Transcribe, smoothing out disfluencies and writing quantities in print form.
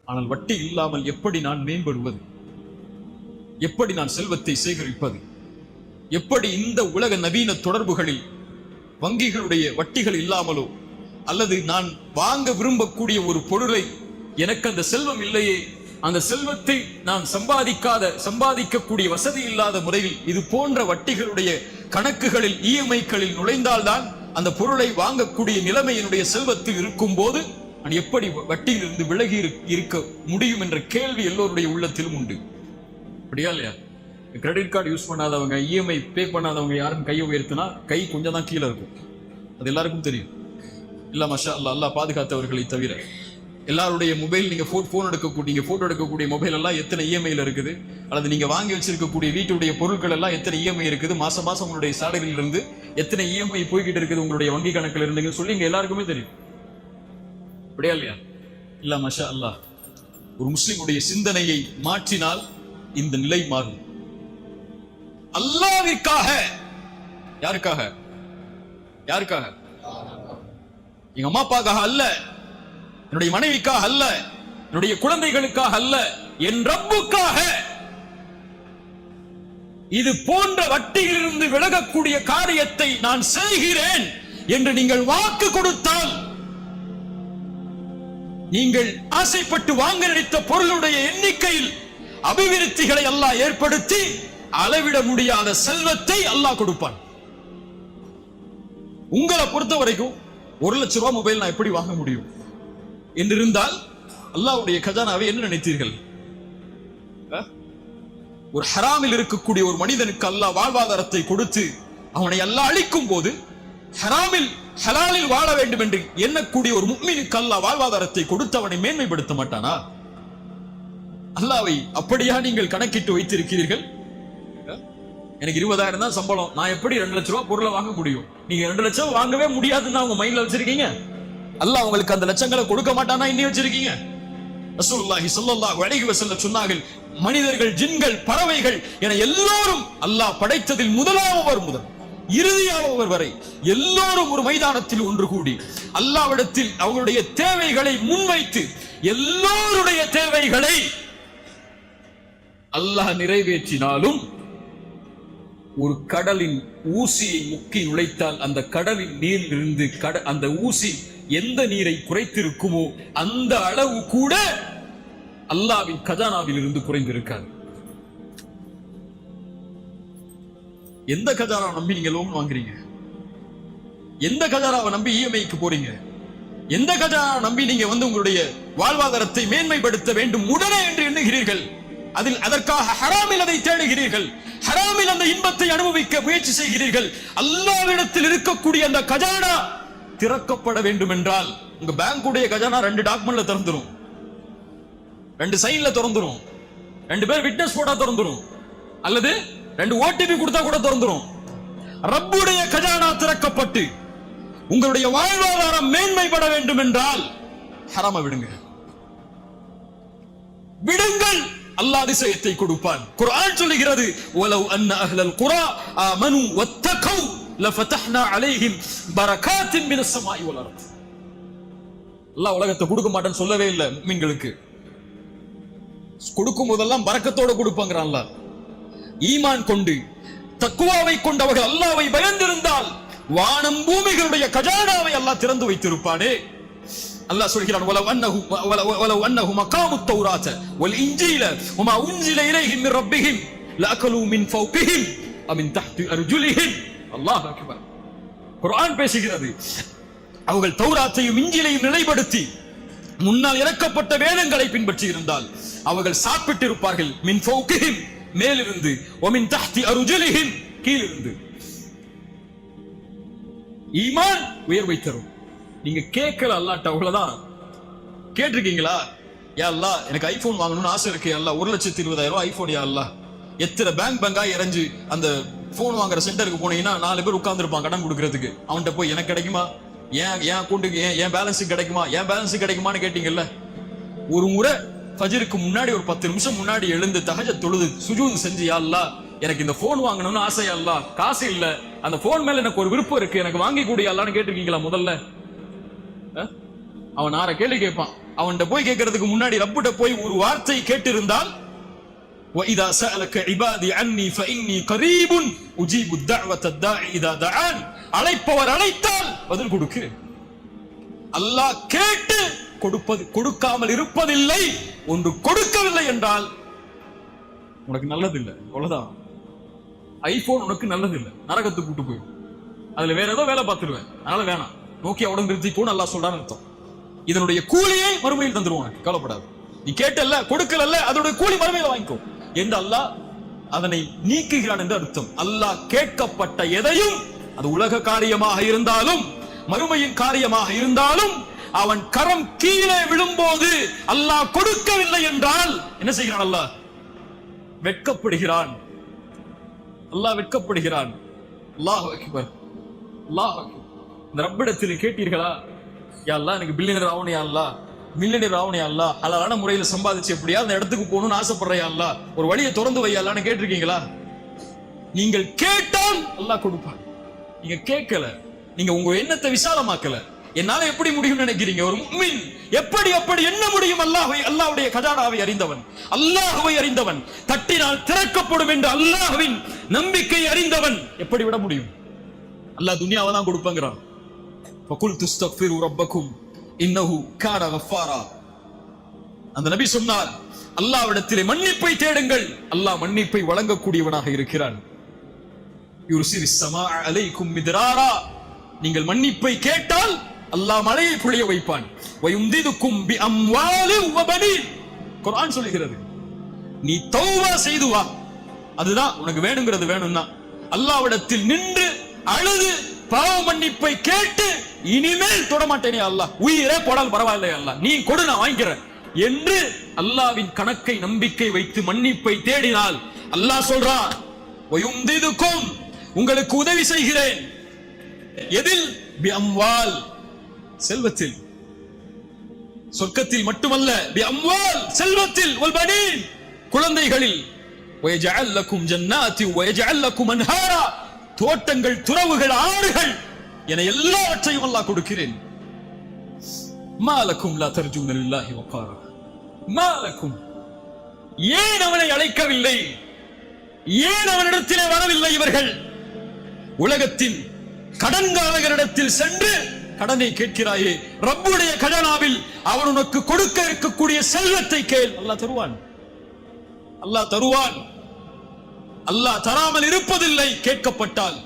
ஆனால் வட்டி இல்லாமல் எப்படி நான் மேம்படுவது, எப்படி நான் செல்வத்தை சேகரிப்பது, எப்படி இந்த உலக நவீன தொடர்புகளில் வங்கிகளுடைய வட்டிகள் இல்லாமலோ அல்லது நான் வாங்க விரும்பக்கூடிய ஒரு பொருளை எனக்கு அந்த செல்வம் இல்லையே, அந்த செல்வத்தை நான் சம்பாதிக்கக்கூடிய வசதி இல்லாத முறையில் இது போன்ற வட்டிகளுடைய கணக்குகளில் இஎம்ஐக்களில் நுழைந்தால்தான் அந்த பொருளை வாங்கக்கூடிய நிலைமை என்னுடைய செல்வத்தில் இருக்கும் போது நான் எப்படி வட்டியிலிருந்து விலகி இருக்க முடியும் என்ற கேள்வி எல்லோருடைய உள்ளத்திலும் உண்டு. அப்படியா இல்லையா? கிரெடிட் கார்டு யூஸ் பண்ணாதவங்க, இஎம்ஐ பே பண்ணாதவங்க யாரும் கையை உயர்த்தினா கை கொஞ்சம் தான் கீழே இருக்கும். அது எல்லாருக்கும் தெரியும். இல்ல மஷா அல்லாஹ், அல்லாஹ் பாதுகாத்தவர்களை தவிர எல்லாருடைய மொபைல், நீங்க போட்டோ எடுக்கக்கூடிய மொபைல் எல்லாம் எத்தனை இஎம்ஐல இருக்குது, அல்லது நீங்க வாங்கி வச்சிருக்கக்கூடிய வீட்டுடைய பொருட்கள் எல்லாம் எத்தனை இஎம்ஐ இருக்குது, மாசம் மாசம் உங்களுடைய சேலரியில இருந்து எத்தனை இஎம்ஐ போய்கிட்டு இருக்குது உங்களுடைய வங்கி கணக்கில் இருந்துன்னு சொல்லி இங்க எல்லாருக்குமே தெரியும். அப்படியா இல்லையா? இல்ல மஷா அல்லாஹ், ஒரு முஸ்லிமுடைய சிந்தனையை மாற்றினால் இந்த நிலை மாறும். அல்லாஹ்விற்காக. யாருக்காக? யாருக்காக? எங்க அம்மா அப்பாக்காக அல்ல, என்னுடைய மனைவிக்காக அல்ல, என்னுடைய குழந்தைகளுக்காக அல்ல, என் ரப்புக்காக. இது போன்ற வட்டியிலிருந்து விலகக்கூடிய காரியத்தை நான் செய்கிறேன் என்று நீங்கள் வாக்கு கொடுத்தால், நீங்கள் ஆசைப்பட்டு வாங்க நினைத்த பொருளுடைய எண்ணிக்கையில் அபிவிருத்திகளை அல்லாஹ் ஏற்படுத்தி அளவிட முடியாத செல்வத்தை அல்லாஹ் கொடுப்பான். உங்களை பொறுத்த வரைக்கும் 1 லட்சம் ரூபாய் மொபைல் நான் எப்படி வாங்க முடியும் என்றிருந்தால் அல்லாஹ்வுடைய கஜானாவை என்ன நினைத்தீர்கள்? ஒரு ஹராமில் இருக்கக்கூடிய ஒரு மனிதனுக்கு அல்லாஹ் வாழ்வாதாரத்தை கொடுத்து அவனை அல்லாஹ் அழிக்கும் போது, ஹராமில் ஹலாலில் வாழ வேண்டும் என்று எண்ணக்கூடிய ஒரு முஃமினுக்கு அல்லாஹ் வாழ்வாதாரத்தை கொடுத்து அவனை மேன்மைப்படுத்த மாட்டானா? அல்லாஹ்வை அப்படியா நீங்கள் கணக்கிட்டு வைத்திருக்கிறீர்கள்? எனக்கு 20,000 தான் சம்பளம், நான் எப்படி 2 லட்சம் ரூபாய் பொருளை வாங்க முடியும்? நீங்க 2 லட்சம் வாங்கவே முடியாதுன்னு உங்க மைண்ட்ல வச்சிருக்கீங்க. அல்லாஹ் உங்களுக்கு அந்த லட்சங்களை கொடுக்க மாட்டானா இன்னி வச்சிருக்கீங்க? ரசூலுல்லாஹி ஸல்லல்லாஹு அலைஹி வஸல்லம் சொன்னார்கள், மனிதர்கள், ஜின்கள், பறவைகள் என எல்லோரும் அல்லாஹ் படைத்ததில் முதலாமவர் முதல் இறுதியானவர் வரை எல்லோரும் ஒரு மைதானத்தில் ஒன்று கூடி அல்லாஹ்விடத்தில் அவங்களுடைய தேவைகளை முன்வைத்து எல்லோருடைய தேவைகளை அல்லாஹ் நிறைவேற்றினாலும் ஒரு கடலின் ஊசியை முக்கி நுழைத்தால் அந்த கடலின் நீரில் இருந்து அந்த ஊசி எந்த நீரை குறைத்திருக்குமோ அந்த அளவு கூட அல்லாஹ்வின் கஜானாவில் இருந்து குறைந்திருக்காது. எந்த கஜானாவை நம்பி நீங்க லோன் வாங்குறீங்க? எந்த கஜானாவை நம்பி இஎம்ஐக்கு போறீங்க? எந்த கஜானாவை நம்பி நீங்க உங்களுடைய வாழ்வாதாரத்தை மேன்மைப்படுத்த வேண்டும் உடனே என்று எண்ணுகிறீர்கள்? அதற்காக ஹராமில் அதை தேடுகிறீர்கள், ஹராமில் அந்த இன்பத்தை அனுபவிக்க முயற்சி செய்கிறீர்கள். அல்லாஹ்விடத்தில் இருக்கக்கூடிய அந்த கஜானா திறக்கப்பட வேண்டும் என்றால் உங்க பேங்குடைய கஜானா 2 டாக்குமெண்ட்ல திறந்துரும், 2 சைன்ல திறந்துரும், 2 பேர் விட்னஸ் போட்டா திறந்துரும், அல்லது 2 ஓடிபி கொடுத்தா கூட திறந்துரும். ரப்புடைய கஜானா திறக்கப்பட்டு உங்களுடைய வாழ்வாதாரம் மேன்மைப்பட வேண்டும் என்றால் ஹராம விடுங்கள், அல்லாஹ் அதிசயத்தை கொடுப்பான். குர்ஆன் சொல்லுகிறது, வலவ் அன்ன அஹ்லல் குரா ஆமனு வத்தகவ் லஃபதஹ்னா அலைஹிம் பரகாத்தின் மினஸ் ஸமாஇ வல் அர்த். அல்லாஹ் உலகத்தை கொடுக்க மாட்டேன்னு சொல்லவே இல்லை. முஃமின்களுக்கு கொடுக்கும் போதெல்லாம் பரக்கத்தோட கொடுப்பாங்கறான் அல்லாஹ். ஈமான் கொண்டு தக்வாவை கொண்டு அவர்கள் அல்லாஹ்வை பயந்திருந்தால் வானம் பூமிகளுடைய கஜானாவை அல்லாஹ் திறந்து வைத்திருப்பானே. அல்லாஹ் சொல்கிறான், வலவ் அன்னஹும் அகாமுத் தௌராத வல் இன்ஜீல வமா உன்ஸில இலைஹிம் மின் ரப்பிஹிம் லஅகலூ மின் ஃபௌகிஹிம் வ மின் தஹ்தி அர்ஜுலிஹிம். அல்லாஹ் அக்பர். குர்ஆன் பேசுகிறது, அவர்கள் தௌராத்தையும் இன்ஜீலையும் நிலைப்படுத்தி முன்னால் இறக்கப்பட்ட வேதங்களை பின்பற்றி இருந்தால் அவர்கள் சாப்பிட்டு இருப்பார்கள். மின் ஃபௌகிஹிம் மேலிருந்து, வ மின் தஹ்தி அர்ஜுலிஹிம் கீழிருந்து. ஈமான் உயர்வை தரும். நீங்க கேட்கல அல்லாஹ்ட்ட, அவ்வளவுதான். கேட்டிருக்கீங்களா? யா அல்லாஹ், எனக்கு ஐபோன் வாங்கணும்னு ஆசை இருக்கு யா அல்லாஹ், 1,20,000 ரூபாய் ஐபோன் யா அல்லாஹ். எத்தனை பேங்கா இறஞ்சு அந்த போன் வாங்குற சென்டருக்கு போனீங்கன்னா 4 பேர் உட்கார்ந்து இருப்பான் கடன் கொடுக்கறதுக்கு. அவன்கிட்ட போய் எனக்கு கிடைக்குமா, என் அக்கௌண்ட்டுக்கு என் பேலன்ஸுக்கு கிடைக்குமா, என் பேலன்ஸுக்கு கிடைக்குமான்னு கேட்டீங்கல்ல. ஒரு முறை ஃபஜ்ருக்கு முன்னாடி ஒரு 10 நிமிஷம் முன்னாடி எழுந்து தஹஜ்ஜத் தொழுது சுஜூத் செஞ்சு, யா அல்லாஹ் எனக்கு இந்த போன் வாங்கணும்னு ஆசை யா அல்லாஹ், காசு இல்ல, அந்த போன் மேல எனக்கு ஒரு விருப்பம் இருக்கு, எனக்கு வாங்கி கூடிய அல்லான்னு கேட்டிருக்கீங்களா? முதல்ல அவன் 6 கேள்வி கேட்பான். அவன்கிட்ட போய் கேட்கறதுக்கு முன்னாடி ரப்பிட்ட போய் ஒரு வார்த்தை கேட்டிருந்தால், وَإِذَا سَأَلَكَ عِبَادِي عَنِّي فَإِنِّي قَرِيبٌ أُجِيبُ الدَّعْوَةَ الدَّاعِ إِذَا دَعَانِ. அழைப்பவர் அழைத்தால் பதில் கொடுக்கு. அல்லாஹ் கேட்டு கொடுப்பது, கொடுக்காமல் இருப்பதில்லை. ஒன்று கொடுக்கவில்லை என்றால் உனக்கு நல்லது இல்லை, அவ்வளவுதான். ஐபோன் உனக்கு நல்லது இல்லை, நரகத்துக்கு கூட்டு போயிடும். அதுல வேற ஏதோ வேலை பார்த்துருவேன், அதனால வேணாம். நோக்கியாவோட நிறுத்திக்கோன்னு அல்லாஹ் சொல்றான்னு அர்த்தம். இதனுடைய கூலியை மறுமையில் தந்துருவான், கவலைப்படாது. நீ கேட்டல்ல, கொடுக்கல, அதோட கூலி மறுமையில வாங்கிக்கோ என்று அல்லாஹ் அதனை நீக்குகிறான் என்று அர்த்தம். அல்லாஹ் கேட்கப்பட்ட எதையும், அது உலக காரியமாக இருந்தாலும் மறுமையின் காரியமாக இருந்தாலும், அவன் கரம் கீழே விழும்போது அல்லாஹ் கொடுக்கவில்லை என்றால் என்ன செய்கிறான்? அல்லாஹ் வெட்கப்படுகிறான். அல்லாஹ் வெட்கப்படுகிறான். அல்லாஹ் அக்பர், அல்லாஹ் அக்பர். இந்த ரப்பிடத்தில் கேட்டீர்களா, யா அல்லாஹ் எனக்கு பில்லியனர் ஆவணும், யா அல்லாஹ் மில்லியனர் ஆவணும், யா அல்லாஹ் அழகான முறையில் சம்பாதிச்சு எப்படியா அந்த இடத்துக்கு போகணும்னு ஆசைப்படுறேன், யா அல்லாஹ் ஒரு வழியை திறந்து வை யா அல்லாஹ்னு கேட்டிருக்கீங்களா? நீங்கள் கேட்டால் அல்லாஹ் கொடுப்பான். நீங்க கேட்கல, நீங்க உங்க எண்ணத்தை விசாலமாக்கல. என்னால எப்படி முடியும் நினைக்கிறீங்க? ஒரு முஃமின் எப்படி அப்படி என்ன முடியும்? அல்லாஹ்வுடைய கஜானாவை அறிந்தவன், அல்லாஹ்வை அறிந்தவன், தட்டினால் திறக்கப்படும் என்று அல்லாஹ்வின் நம்பிக்கை அறிந்தவன் எப்படி விட முடியும்? அல்லாஹ் துனியாவை தான் கொடுப்பங்கிறான். ஃபகுல் துஸ்தக்ஃபிரு ரப்பக்கும் இன்னஹு கான கஃபாரா. அந்த நபி சொன்னார், அல்லாஹ்விடத்திலே மன்னிப்பை தேடுங்கள், அல்லாஹ் மன்னிப்பை வழங்கக்கூடியவனாக இருக்கிறான். யுர்சிலிஸ் ஸமாஅ அலைக்கும் மித்ராரா. நீங்கள் மன்னிப்பை கேட்டால் அல்லாஹ் மழையை பொழிய வைப்பான். வயும்திதுக்கும் பிஅம்வாலின் வபனீன். குர்ஆன் சொல்கிறது, நீ தௌபா செய்து வா, அதுதான் உனக்கு வேணுங்கிறது. வேணும்னா அல்லாஹ்விடத்தில் நின்று அழுது பாவ மன்னிப்பை கேட்டு, இனிமேல் தொட மாட்டேனே அல்லாஹ், உயிரே போடால் பரவாயில்லை அல்லாஹ், நீ கொடு நான் வாங்கிக்கிறேன் என்று அல்லாஹ்வின் கணக்கை நம்பிக்கை வைத்து மன்னிப்பை தேடினால் அல்லாஹ் சொல்றான், வயும்திதுக்கும் உங்களுக்கு உதவி செய்கிறேன். எதில்? பிஅம்வால், செல்வத்தில். சொர்க்கத்தில் மட்டுமல்ல, பிஅம்வால் செல்வத்தில், வல்பனீன் குழந்தைகளில், வயஜஅல் லக்கும் ஜன்னாத்தி வயஜஅல் லக்கும் அன்ஹாரா தோட்டங்கள், துறவுகள், ஆறுகள் என எல்லாவற்றையும் அல்லாஹ் கொடுக்கிறேன். மாலக்கும் லா தர்ஜூன லில்லாஹி வகாரா. மாலக்கும், ஏன் அவனை அழைக்கவில்லை? ஏன் அவனிடத்திலே வரவில்லை இவர்கள்? உலகத்தின் கடன்காரர்களிடத்தில் சென்று கடனை கேட்கிறாயே, ரப்புடைய கஜானாவில் அவன் உனக்கு கொடுக்க இருக்கக்கூடிய செல்வத்தை கேள், அல்லாஹ் தருவான். அல்லாஹ் தருவான். அல்லாஹ் தராமல் இருப்பதில்லை கேட்கப்பட்டால்.